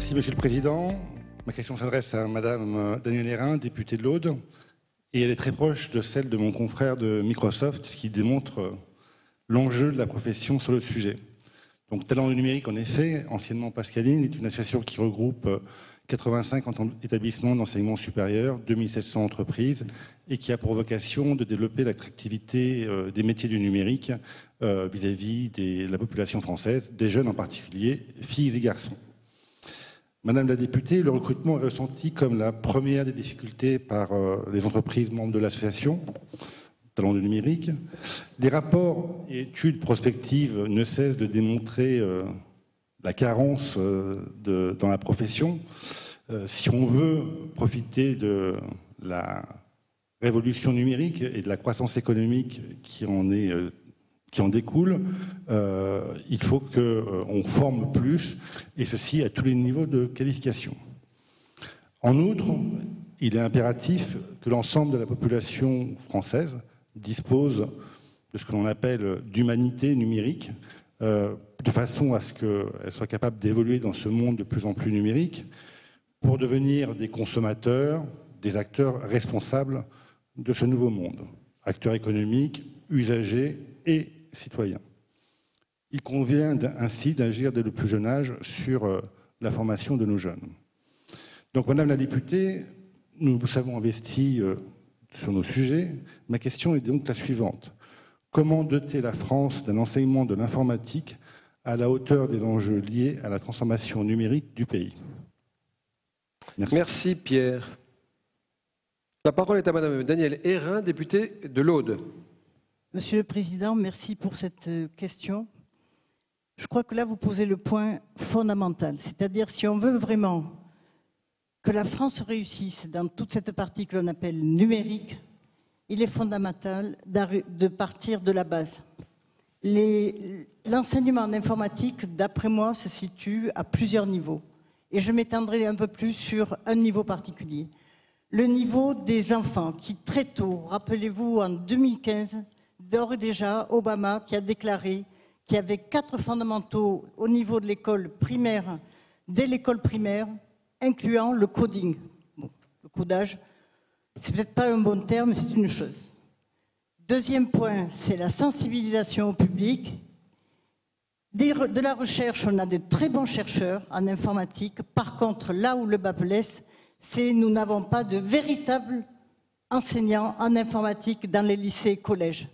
Merci Monsieur le Président. Ma question s'adresse à Madame Danielle Hérin, députée de l'Aude, et elle est très proche de celle de mon confrère de Microsoft, ce qui démontre l'enjeu de la profession sur le sujet. Donc Talents du numérique, en effet, anciennement Pascaline, est une association qui regroupe 85 établissements d'enseignement supérieur, 2700 entreprises, et qui a pour vocation de développer l'attractivité des métiers du numérique vis-à-vis de la population française, des jeunes en particulier, filles et garçons. Madame la députée, le recrutement est ressenti comme la première des difficultés par les entreprises membres de l'association Talents du numérique. Les rapports et études prospectives ne cessent de démontrer la carence dans la profession. Si on veut profiter de la révolution numérique et de la croissance économique qui en découle, il faut qu'on forme plus, et ceci à tous les niveaux de qualification. En outre, il est impératif que l'ensemble de la population française dispose de ce que l'on appelle d'humanité numérique, de façon à ce qu'elle soit capable d'évoluer dans ce monde de plus en plus numérique pour devenir des consommateurs, des acteurs responsables de ce nouveau monde, acteurs économiques, usagers et citoyens. Il convient ainsi d'agir dès le plus jeune âge sur la formation de nos jeunes. Donc, Madame la députée, nous vous avons investi sur nos sujets. Ma question est donc la suivante. Comment doter la France d'un enseignement de l'informatique à la hauteur des enjeux liés à la transformation numérique du pays? Merci. Merci Pierre. La parole est à Madame Danielle Hérin, députée de l'Aude. Monsieur le Président, merci pour cette question. Je crois que là, vous posez le point fondamental. C'est-à-dire, si on veut vraiment que la France réussisse dans toute cette partie que l'on appelle numérique, il est fondamental de partir de la base. L'enseignement en informatique, d'après moi, se situe à plusieurs niveaux. Et je m'étendrai un peu plus sur un niveau particulier. Le niveau des enfants qui, très tôt, rappelez-vous, en 2015, d'ores et déjà, Obama qui a déclaré qu'il y avait 4 fondamentaux au niveau de l'école primaire, dès l'école primaire, incluant le coding. Bon, le codage, c'est peut-être pas un bon terme, c'est une chose. Deuxième point, c'est la sensibilisation au public. De la recherche, on a de très bons chercheurs en informatique. Par contre, là où le bas blesse, c'est nous n'avons pas de véritables enseignants en informatique dans les lycées et collèges.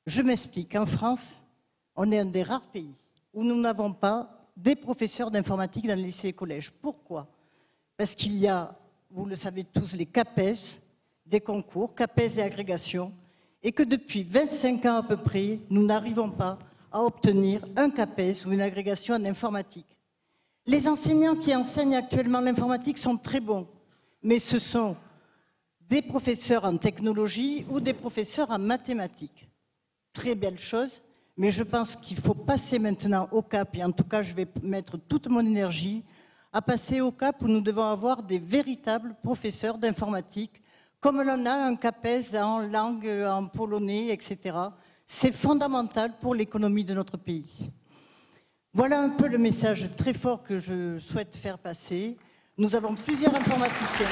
Je m'explique. En France, on est un des rares pays où nous n'avons pas des professeurs d'informatique dans les lycées et collèges. Pourquoi? Parce qu'il y a, vous le savez tous, les CAPES, des concours, CAPES et agrégations, et que depuis 25 ans à peu près, nous n'arrivons pas à obtenir un CAPES ou une agrégation en informatique. Les enseignants qui enseignent actuellement l'informatique sont très bons, mais ce sont des professeurs en technologie ou des professeurs en mathématiques. Très belle chose, mais je pense qu'il faut passer maintenant au cap, et en tout cas je vais mettre toute mon énergie à passer au cap où nous devons avoir des véritables professeurs d'informatique, comme l'on a un CAPES en langue, en polonais, etc. C'est fondamental pour l'économie de notre pays. Voilà un peu le message très fort que je souhaite faire passer. Nous avons plusieurs informaticiens.